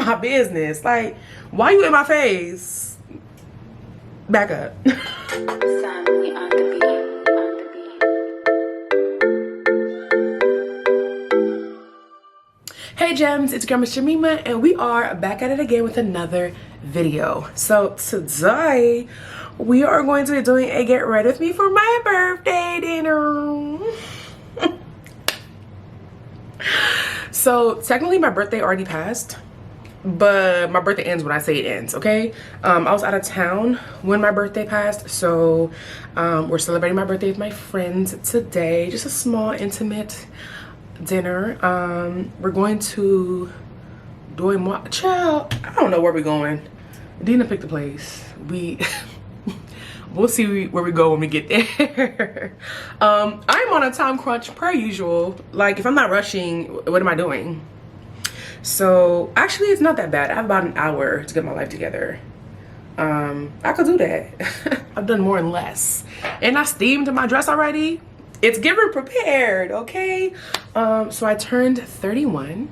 my business. Like, why you in my face? Back up. Hey gems, it's Grandma Shamima and we are back at it again with another video. So today we are going to be doing a get ready with me for my birthday dinner. So technically my birthday already passed, but my birthday ends when I say it ends, okay? I was out of town when my birthday passed, so we're celebrating my birthday with my friends today. Just a small, intimate dinner. We're going to child, I don't know where we're going. Dina picked the place. We'll see where we go when we get there. I'm on a time crunch per usual. Like, if I'm not rushing, what am I doing? So actually it's not that bad. I have about an hour to get my life together. I could do that. I've done more and less. And I steamed my dress already. It's giving prepared, okay? So I turned 31.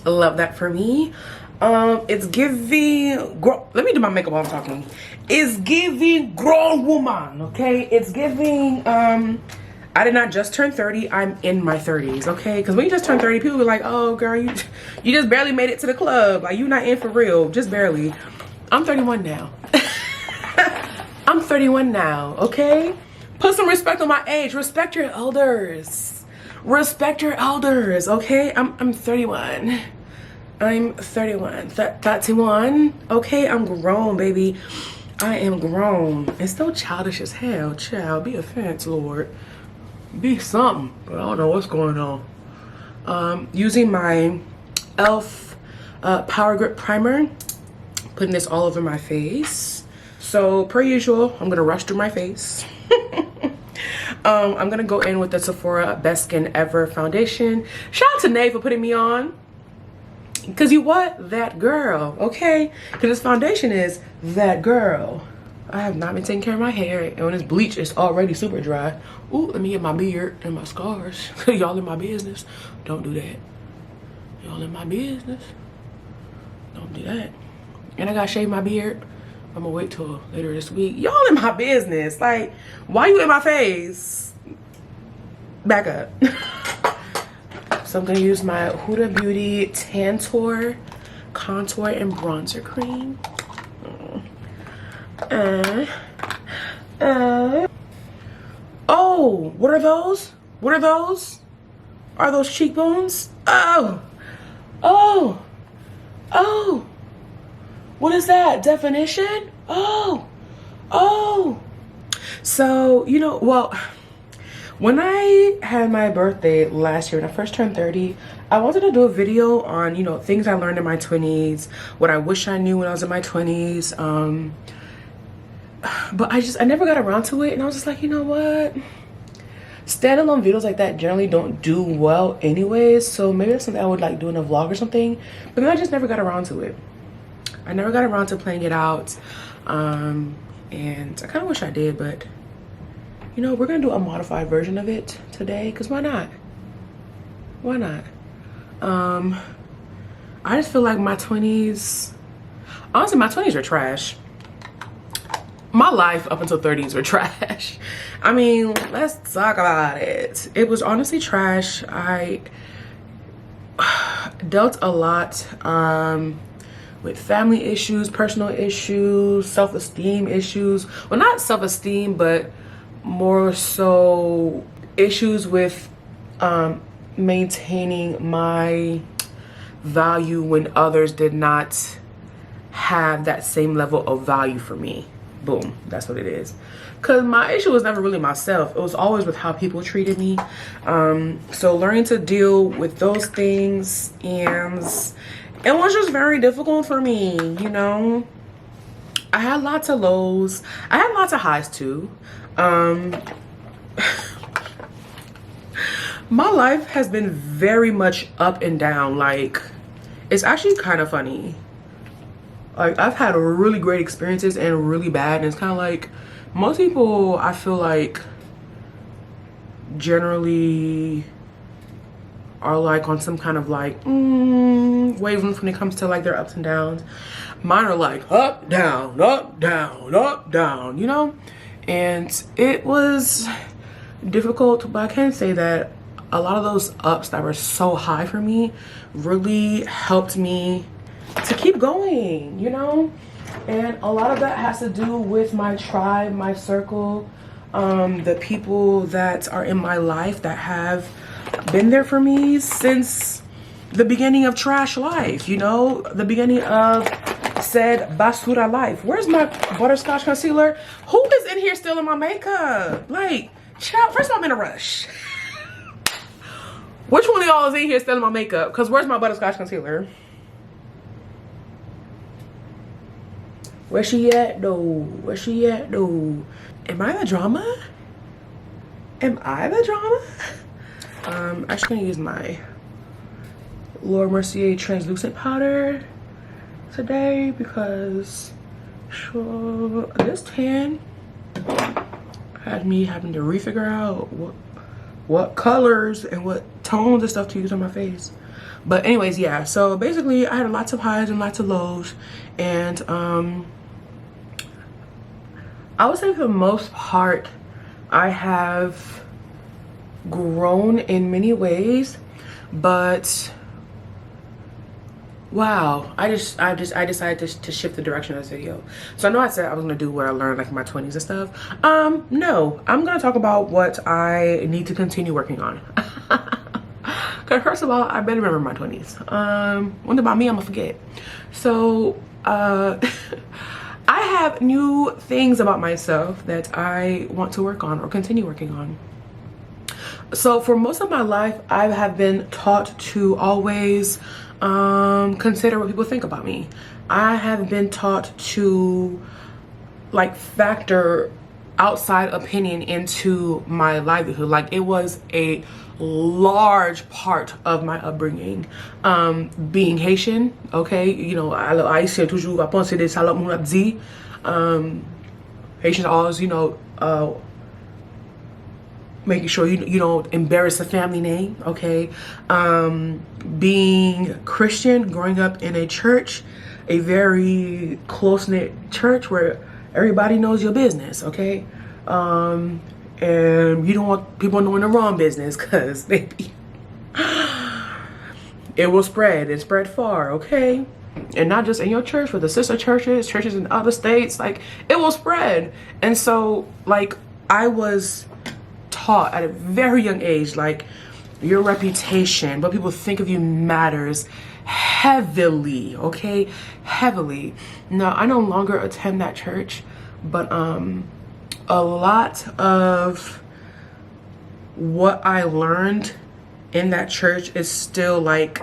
I love that for me. It's giving, let me do my makeup while I'm talking. It's giving grown woman, okay? It's giving, I did not just turn 30, I'm in my 30s, okay? Because when you just turn 30, people be like, oh girl, you just barely made it to the club. Like, you not in for real, just barely. I'm 31 now. I'm 31 now, okay? Put some respect on my age. Respect your elders. Respect your elders, okay? I'm 31. I'm 31. 31. Okay, I'm grown, baby. I am grown. It's still childish as hell. Child, be offense, Lord. Be something. But I don't know what's going on. Using my e.l.f. Power Grip Primer. Putting this all over my face. So, per usual, I'm going to rush through my face. I'm gonna go in with the Sephora Best Skin Ever foundation. Shout out to Nay for putting me on, because you what? That girl, okay? Because this foundation is that girl. I have not been taking care of my hair, and when it's bleached, it's already super dry. Ooh, let me get my beard and my scars. Y'all in my business. Don't do that. Y'all in my business. Don't do that. And I gotta shave my beard. I'm gonna wait till later this week. Y'all in my business. Like, why you in my face? Back up. So I'm gonna use my Huda Beauty Tantour Contour and Bronzer Cream. Oh, what are those? What are those? Are those cheekbones? Oh. Oh. Oh. What is that? Definition? Oh. Oh. So, you know, well, when I had my birthday last year, when I first turned 30, I wanted to do a video on, you know, things I learned in my 20s, what I wish I knew when I was in my 20s. But I never got around to it. And I was just like, you know what? Standalone videos like that generally don't do well anyways. So maybe that's something I would like do in a vlog or something. But then I just never got around to it. I never got around to playing it out, and I kind of wish I did, but you know, we're gonna do a modified version of it today, because why not? Why not? I just feel like my 20s, honestly, my 20s are trash. My life up until 30s were trash. I mean, let's talk about it. It was honestly trash. I dealt a lot with family issues, personal issues, self-esteem issues. Well, not self-esteem, but more so issues with maintaining my value when others did not have that same level of value for me. Boom, that's what it is. Because my issue was never really myself. It was always with how people treated me. So learning to deal with those things, and it was just very difficult for me, you know. I had lots of lows. I had lots of highs too. My life has been very much up and down. Like, it's actually kind of funny. Like, I've had really great experiences and really bad. And it's kind of like, most people, I feel like, generally are like on some kind of like wavelength when it comes to like their ups and downs. Mine are like up, down, up, down, up, down, you know? And it was difficult, but I can say that a lot of those ups that were so high for me really helped me to keep going, you know? And a lot of that has to do with my tribe, my circle, the people that are in my life that have been there for me since the beginning of trash life, you know, the beginning of said basura life. Where's my butterscotch concealer? Who is in here still in my makeup? Like, child, first of all, I'm in a rush. Which one of y'all is in here still in my makeup? Because where's my butterscotch concealer? Where she at though? Where she at though? Am I the drama? Am I the drama? I'm actually gonna use my Laura Mercier translucent powder today because sure, this tan had me having to refigure out what colors and what tones and stuff to use on my face. But anyways, yeah, so basically I had lots of highs and lots of lows, and I would say for the most part I have grown in many ways, but wow, I decided to shift the direction of this video. So I know I said I was gonna do what I learned like in my 20s and stuff. No, I'm gonna talk about what I need to continue working on. Cause first of all, I better remember my 20s. One about me, I'm gonna forget. So I have new things about myself that I want to work on or continue working on. So for most of my life, I have been taught to always consider what people think about me. I have been taught to like factor outside opinion into my livelihood. Like it was a large part of my upbringing, being Haitian. Okay, you know, I say toujours à penser des salopes mon abdi. Haitians always, you know, making sure you don't embarrass the family name. Okay, being Christian, growing up in a church, a very close-knit church where everybody knows your business. Okay, and you don't want people knowing the wrong business because it will spread and spread far. Okay, and not just in your church, but the sister churches in other states. Like it will spread. And so like I was taught at a very young age, like your reputation, what people think of you matters heavily. Okay, heavily. Now I no longer attend that church, but a lot of what I learned in that church is still like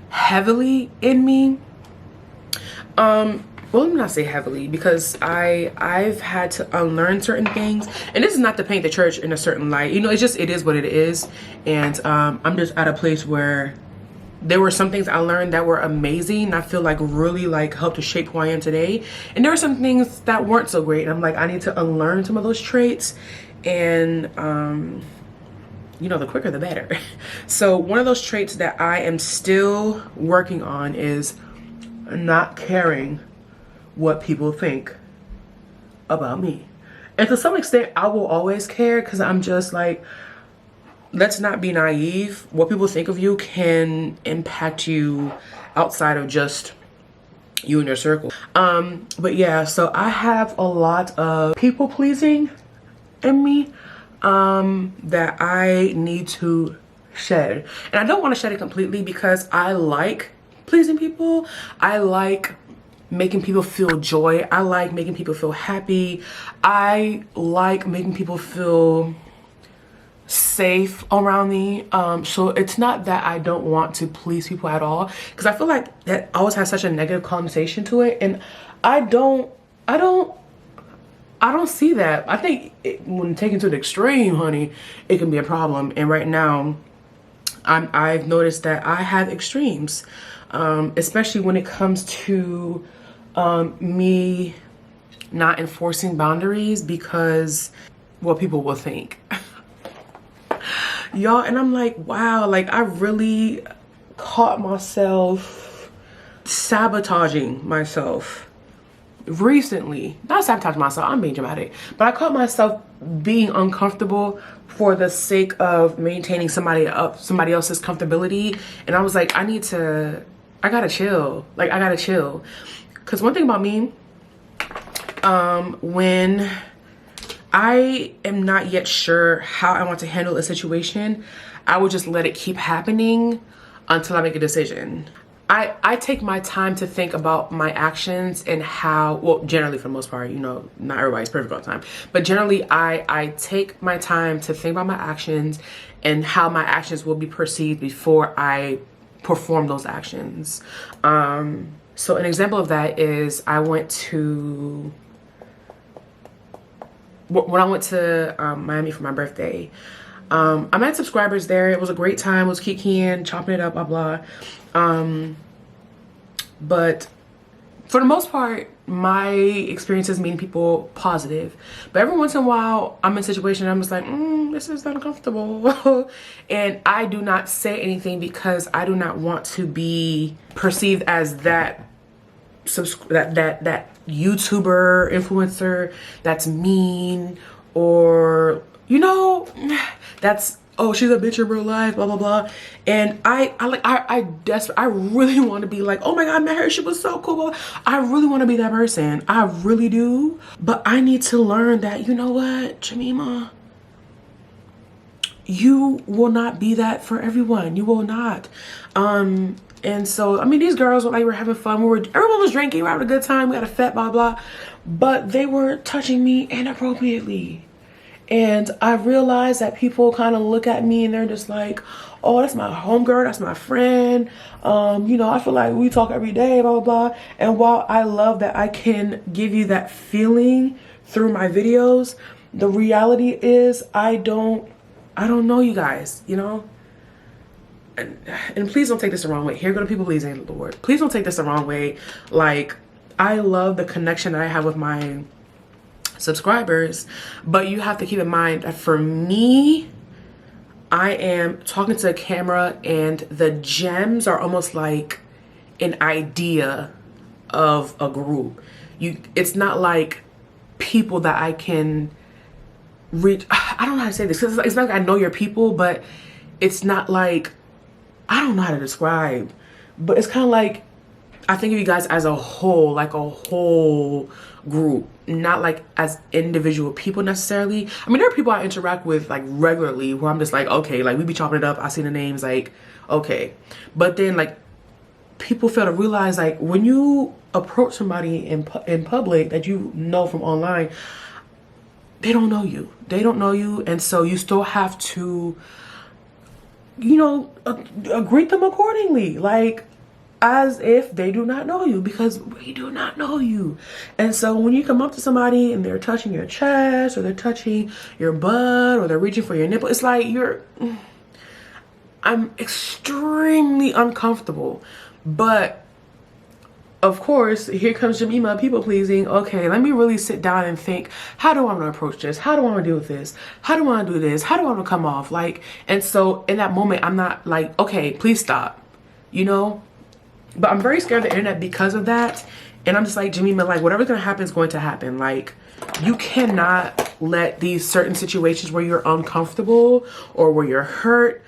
heavily in me. Well, let me not say heavily, because I've had to unlearn certain things, and this is not to paint the church in a certain light. You know, it's just, it is what it is. And I'm just at a place where there were some things I learned that were amazing, and I feel like really like helped to shape who I am today. And there were some things that weren't so great, and I'm like, I need to unlearn some of those traits. And you know, the quicker the better. So one of those traits that I am still working on is not caring what people think about me. And to some extent I will always care, because I'm just like, let's not be naive. What people think of you can impact you outside of just you and your circle. But yeah, so I have a lot of people pleasing in me that I need to shed. And I don't want to shed it completely, because I like pleasing people. I like making people feel joy. I like making people feel happy. I like making people feel safe around me. So it's not that I don't want to please people at all, because I feel like that always has such a negative connotation to it, and I don't see that. I think when taken to the extreme, honey, it can be a problem. And right now I've noticed that I have extremes, especially when it comes to me not enforcing boundaries because what people will think. y'all. And I'm like, wow, like I really caught myself sabotaging myself recently. Not sabotage myself, I'm being dramatic, but I caught myself being uncomfortable for the sake of maintaining somebody else's comfortability. And I was like, I gotta chill. Like I gotta chill. Because one thing about me, when I am not yet sure how I want to handle a situation, I will just let it keep happening until I make a decision. I take my time to think about my actions and how, well, generally for the most part, you know, not everybody's perfect all the time, but generally I take my time to think about my actions and how my actions will be perceived before I perform those actions. So an example of that is when I went to Miami for my birthday, I met subscribers there. It was a great time. It was kikiing, chopping it up, blah, blah. But for the most part, my experiences mean people positive. But every once in a while, I'm in a situation I'm just like, this is uncomfortable. And I do not say anything because I do not want to be perceived as that YouTuber influencer that's mean, or you know, that's, oh, she's a bitch in real life, blah blah blah. And I really want to be like, oh my god, I met her, she was so cool. I really want to be that person, I really do. But I need to learn that, you know what, Jemima, you will not be that for everyone. You will not. And so, I mean, these girls were like, we're having fun. Everyone was drinking. We were having a good time. We had a fete, blah, blah. But they were touching me inappropriately. And I realized that people kind of look at me and they're just like, oh, that's my homegirl. That's my friend. You know, I feel like we talk every day, blah, blah, blah. And while I love that I can give you that feeling through my videos, the reality is I don't know you guys, you know? And please don't take this the wrong way. Here go the people pleasing, Lord. Please don't take this the wrong way. Like, I love the connection that I have with my subscribers, but you have to keep in mind that for me, I am talking to a camera and the gems are almost like an idea of a group. It's not like people that I can reach. I don't know how to say this, because it's not like I know your people, but it's not like, I don't know how to describe, but it's kind of like, I think of you guys as a whole, like a whole group, not like as individual people necessarily. I mean, there are people I interact with like regularly where I'm just like, okay, like we be chopping it up, I see the names, like, okay. But then like people fail to realize, like, when you approach somebody in public that you know from online, they don't know you. They don't know you. And so you still have to, you know, greet them accordingly, like as if they do not know you, because we do not know you. And so when you come up to somebody and they're touching your chest or they're touching your butt or they're reaching for your nipple, it's like I'm extremely uncomfortable. But of course, here comes Jemima people pleasing. Okay, let me really sit down and think, how do I want to approach this? How do I want to deal with this? How do I want to do this? How do I want to come off? Like, and so in that moment, I'm not like, okay, please stop, you know? But I'm very scared of the internet because of that. And I'm just like, Jemima, like, whatever's going to happen is going to happen. Like, you cannot let these certain situations where you're uncomfortable or where you're hurt,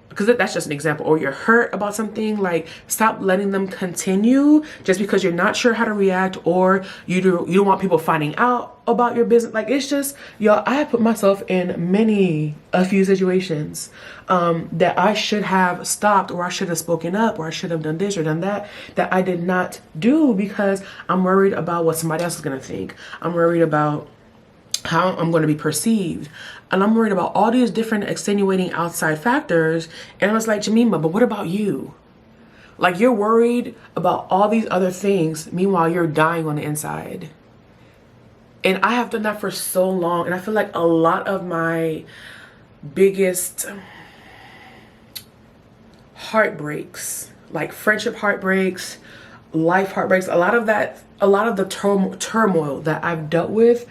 because that's just an example, or you're hurt about something, like, stop letting them continue just because you're not sure how to react, or you don't want people finding out about your business. Like, it's just, y'all, I have put myself in a few situations that I should have stopped, or I should have spoken up, or I should have done this or done that I did not do, because I'm worried about what somebody else is going to think. I'm worried about how I'm going to be perceived, and I'm worried about all these different extenuating outside factors. And I was like, Jemima, but what about you? Like, you're worried about all these other things, meanwhile you're dying on the inside. And I have done that for so long, and I feel like a lot of my biggest heartbreaks, like friendship heartbreaks, life heartbreaks, a lot of the turmoil that I've dealt with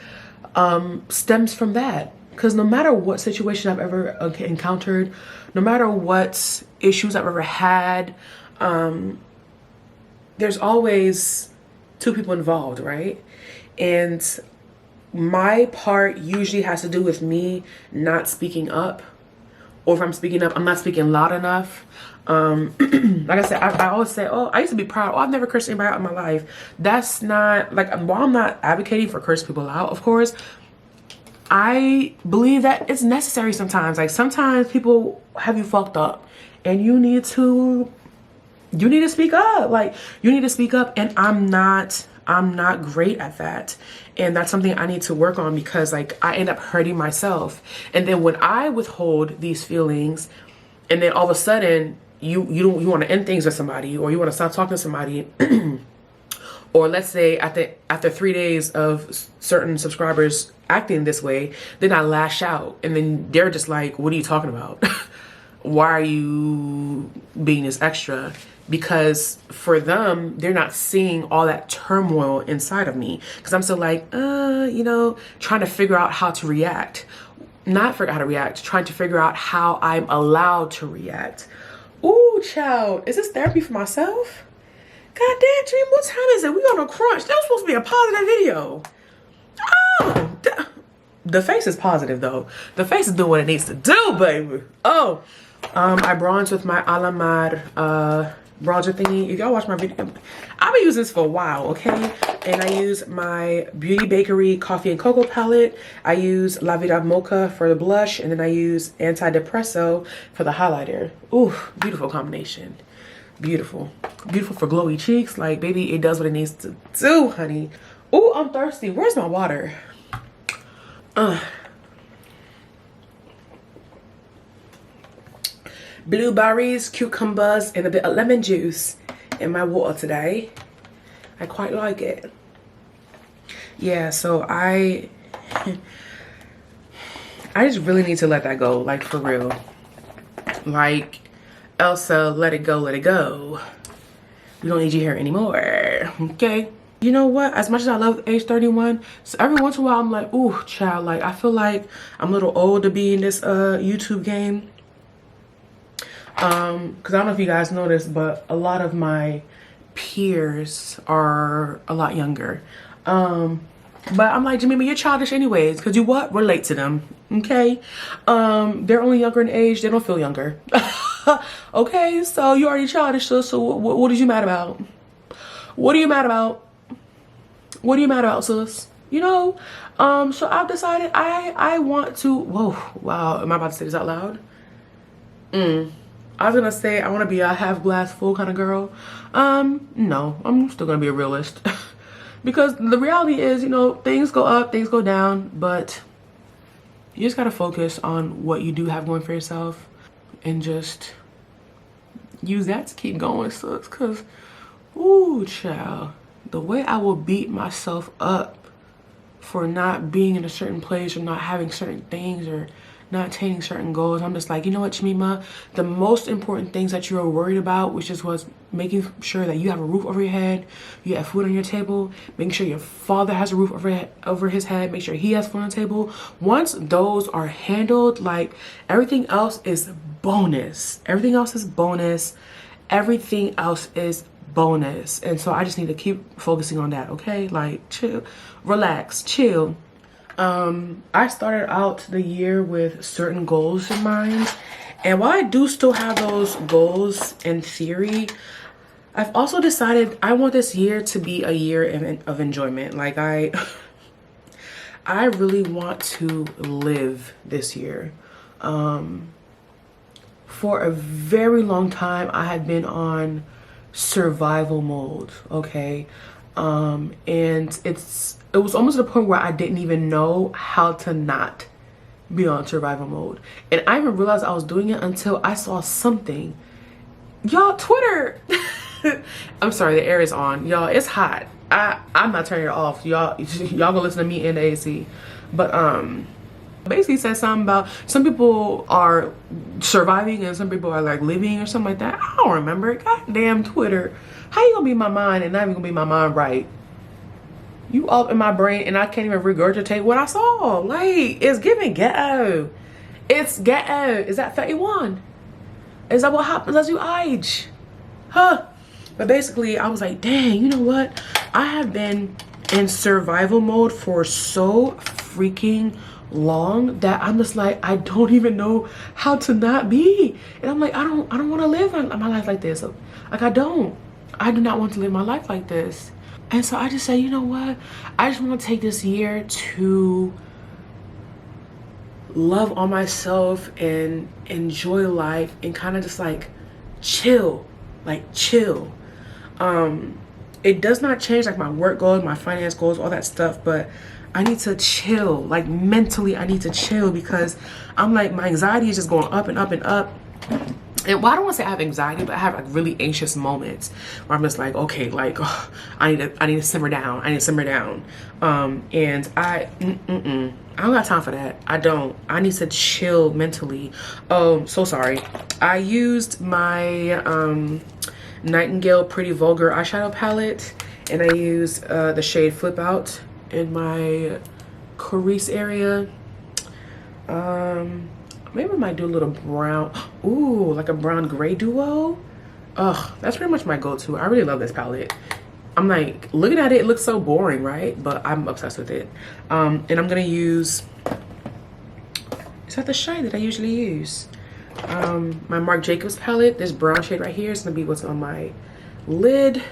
stems from that. Because no matter what situation I've ever encountered, no matter what issues I've ever had, there's always two people involved, right? And my part usually has to do with me not speaking up. Or if I'm speaking up, I'm not speaking loud enough. Like I said, I always say, oh, I used to be proud. Oh, I've never cursed anybody out in my life. That's not, like, while I'm not advocating for curse people out, of course, I believe that it's necessary sometimes. Like, sometimes people have you fucked up and you need to speak up. Like, you need to speak up, and I'm not great at that. And that's something I need to work on, because like I end up hurting myself. And then when I withhold these feelings, and then all of a sudden you want to end things with somebody, or you want to stop talking to somebody, or let's say after 3 days of certain subscribers acting this way, then I lash out, and then they're just like, what are you talking about? Why are you being this extra? Because for them, they're not seeing all that turmoil inside of me, because I'm still like, trying to figure out how to react. Not figure out how to react, trying to figure out how I'm allowed to react. Ooh, child, is this therapy for myself? God damn, Dream, what time is it? We on a crunch. That was supposed to be a positive video. Oh, the face is positive though. The face is doing what it needs to do, baby. Oh, I bronze with my Alamar bronzer thingy. If y'all watch my video, I've been using this for a while, okay? And I use my Beauty Bakery Coffee and Cocoa palette. I use La Vida Mocha for the blush, and then I use Anti-Depresso for the highlighter. Ooh, beautiful combination. Beautiful. Beautiful for glowy cheeks. Like, baby, it does what it needs to do, honey. Ooh, I'm thirsty. Where's my water? Blueberries, cucumbers, and a bit of lemon juice in my water today. I quite like it. Yeah, so I just really need to let that go, like, for real. Like, Elsa, let it go, let it go. We don't need you here anymore, okay? You know what? As much as I love age 31, so every once in a while I'm like, ooh, child, like, I feel like I'm a little old to be in this YouTube game. Because I don't know if you guys noticed, but a lot of my peers are a lot younger. But I'm like, Jemima, you're childish anyways, because you what? Relate to them, okay? They're only younger in age. They don't feel younger. Okay, so you already childish, so what are you mad about? What are you mad about? What are you mad about, sis? You know? So I've decided I want to, whoa, wow, am I about to say this out loud? I was gonna say I want to be a half glass full kind of girl. No, I'm still gonna be a realist. Because the reality is, you know, things go up, things go down, but you just gotta focus on what you do have going for yourself and just use that to keep going, sis. Cause, ooh, child, the way I will beat myself up for not being in a certain place or not having certain things or not attaining certain goals, I'm just like, you know what, Shamima, the most important things that you're worried about, which is was making sure that you have a roof over your head, you have food on your table, making sure your father has a roof over his head, make sure he has food on the table. Once those are handled, like, everything else is bonus. Everything else is bonus. Everything else is bonus. And so I just need to keep focusing on that, okay? Like, chill, relax, chill. I started out the year with certain goals in mind, and while I do still have those goals in theory, I've also decided I want this year to be a year of enjoyment. Like, I really want to live this year. For a very long time I had been on survival mode, okay? And it was almost at a point where I didn't even know how to not be on survival mode. And I even realized I was doing it until I saw something. Y'all, Twitter. I'm sorry, the air is on. Y'all, it's hot. I'm not turning it off. Y'all gonna listen to me in the AC. But basically said something about some people are surviving and some people are like living or something like that. I don't remember it. Goddamn Twitter. How you gonna be in my mind and not even gonna be in my mind right? You up in my brain and I can't even regurgitate what I saw. Like, it's giving ghetto. It's ghetto. Is that 31? Is that what happens as you age? Huh? But basically, I was like, dang, you know what? I have been in survival mode for so freaking long that I'm just like, I don't even know how to not be. And I'm like, I don't want to live my life like this. Like, I do not want to live my life like this. And so I just say, you know what? I just want to take this year to love on myself and enjoy life and kind of just like chill. It does not change like my work goals, my finance goals, all that stuff, but I need to chill. Like, mentally I need to chill, because I'm like, my anxiety is just going up and up and up. And well, I don't want to say I have anxiety, but I have like really anxious moments where I'm just like, okay, like, oh, I need to simmer down. I need to simmer down. And I don't got time for that. I don't. I need to chill mentally. Oh, so sorry. I used my Nightingale Pretty Vulgar eyeshadow palette, and I used the shade Flip Out in my crease area. Maybe I might do a little brown. Ooh, like a brown gray duo. Ugh, that's pretty much my go-to. I really love this palette. I'm like, looking at it, it looks so boring, right? But I'm obsessed with it. And I'm gonna use, is that the shade that I usually use? My Marc Jacobs palette. This brown shade right here is gonna be what's on my lid.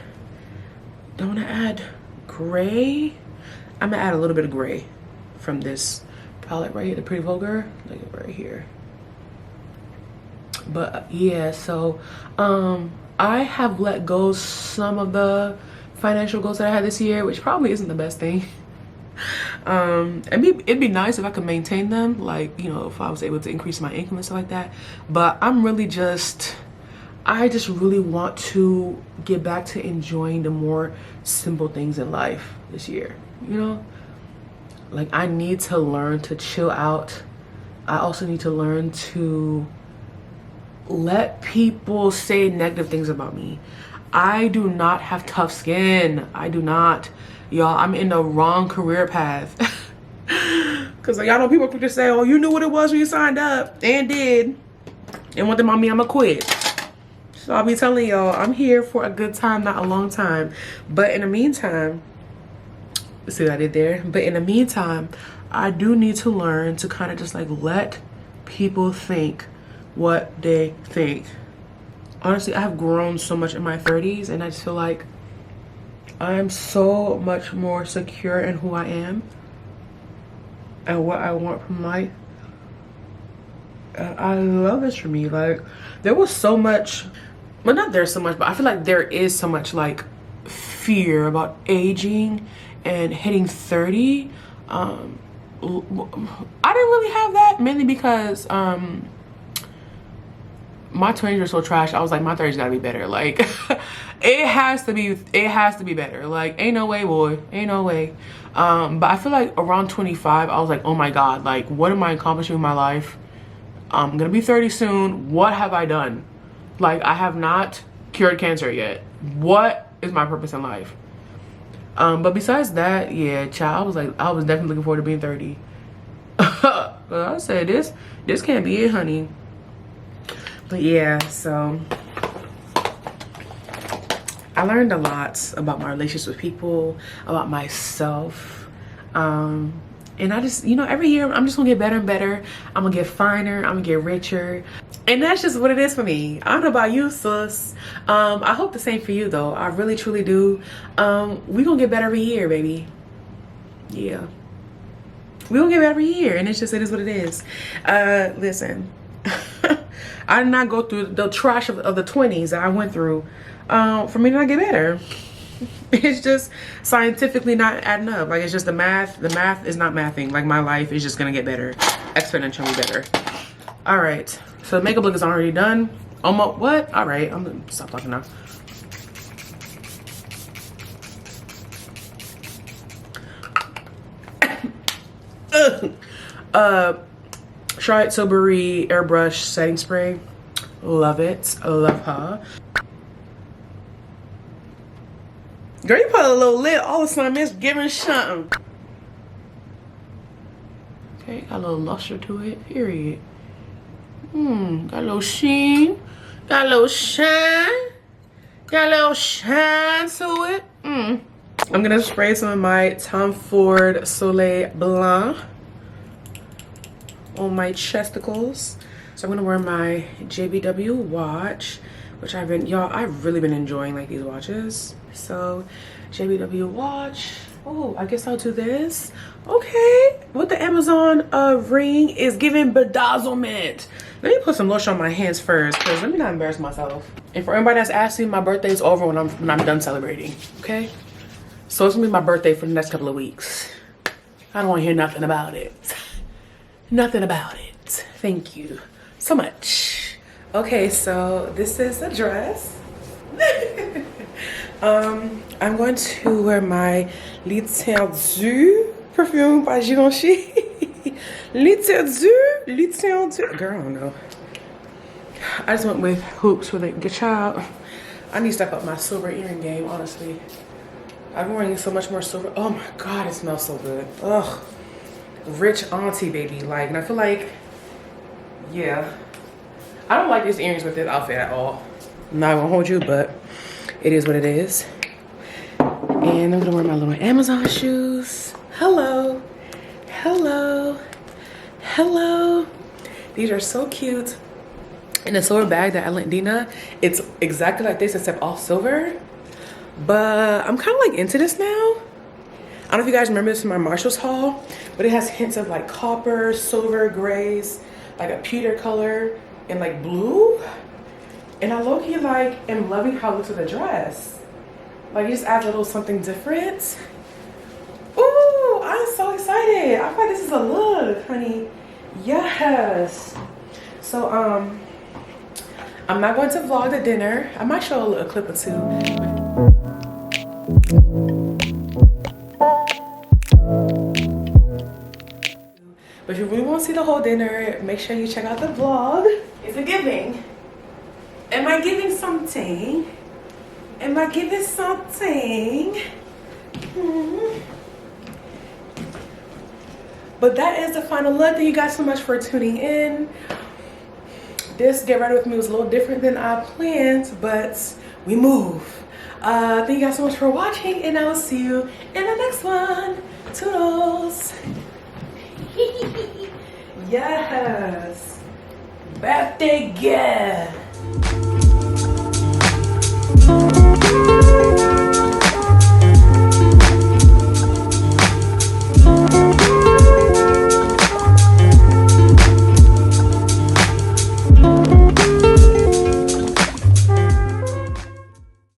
Don't wanna add gray. I'm gonna add a little bit of gray from this palette right here, the Pretty Vulgar, like right here. But yeah, so I have let go some of the financial goals that I had this year, which probably isn't the best thing. It'd be nice if I could maintain them, like, you know, if I was able to increase my income and stuff like that. But I'm really I just really want to get back to enjoying the more simple things in life this year, you know? Like, I need to learn to chill out. I also need to learn to let people say negative things about me. I do not have tough skin. I do not. Y'all, I'm in the wrong career path. Because y'all know people just say, oh, you knew what it was when you signed up. And did. And one thing about me, I'ma quit. So I'll be telling y'all, I'm here for a good time, not a long time. But in the meantime, see what I did there? But in the meantime, I do need to learn to kind of just like let people think what they think. Honestly, I have grown so much in my 30s, and I just feel like I'm so much more secure in who I am and what I want from life. And I love this for me. Like, there was so much, well, not there's so much, but I feel like there is so much like fear about aging and hitting 30. I didn't really have that, mainly because my 20s were so trash. I was like, my 30s gotta be better. Like, it has to be better. Like, ain't no way, boy, ain't no way. But I feel like around 25, I was like, oh my God, like, what am I accomplishing in my life? I'm gonna be 30 soon. What have I done? Like, I have not cured cancer yet. What is my purpose in life? But besides that, yeah, child, I was definitely looking forward to being 30. I said, this can't be it, honey. But yeah, so I learned a lot about my relationships with people, about myself. And I just, you know, every year I'm just gonna get better and better. I'm gonna get finer, I'm gonna get richer. And that's just what it is for me. I don't know about you, sis. I hope the same for you, though. I really, truly do. We gonna get better every year, baby. Yeah. We gonna get better every year, and it's just, it is what it is. Listen. I did not go through the trash of the 20s that I went through for me to not get better. It's just scientifically not adding up. Like, it's just the math is not mathing. Like, my life is just gonna get better, exponentially better. All right, so the makeup look is already done. Almost, what? All right, I'm gonna stop talking now. Charlotte Tilbury airbrush setting spray. Love it. Love her. Girl, you put a little lid all of a sudden, it's giving something. Okay, got a little luster to it, period. Got a little sheen. Got a little shine. Got a little shine to it. I'm gonna spray some of my Tom Ford Soleil Blanc on my chesticles. So I'm gonna wear my JBW watch, which I've really been enjoying like these watches. So JBW watch. Oh, I guess I'll do this. Okay, with the Amazon ring is giving bedazzlement. Let me put some lotion on my hands first, because let me not embarrass myself. And for everybody that's asking, my birthday's over when I'm done celebrating. Okay, so it's gonna be my birthday for the next couple of weeks. I don't want to hear nothing about it. Nothing about it. Thank you so much. Okay, so this is a dress. I'm going to wear my Litterdu perfume by Givenchy. Litterdu. Girl, I don't know. I just went with hoops for the child. I need to step up my silver earring game, honestly. I've been wearing so much more silver. Oh my God, it smells so good. Ugh. Rich auntie, baby. Like, and I feel like, yeah. I don't like these earrings with this outfit at all. I'm not gonna hold you, but it is what it is. And I'm gonna wear my little Amazon shoes. Hello. Hello. Hello. These are so cute. And the silver bag that I lent Dina, it's exactly like this except all silver. But I'm kind of like into this now. I don't know if you guys remember this from my Marshalls haul, but it has hints of like copper, silver, grays, like a pewter color, and like blue. And I low-key like am loving how it looks with the dress. Like, it just adds a little something different. Ooh, I'm so excited. I feel like this is a look, honey. Yes. So, I'm not going to vlog the dinner. I might show a clip or two. But if you really want to see the whole dinner, make sure you check out the vlog. It's a giving. Am I giving something? Am I giving something? But that is the final look. Thank you guys so much for tuning in. This Get Ready With Me was a little different than I planned, but we move. Thank you guys so much for watching, and I will see you in the next one. Toodles. Yes. Birthday gift.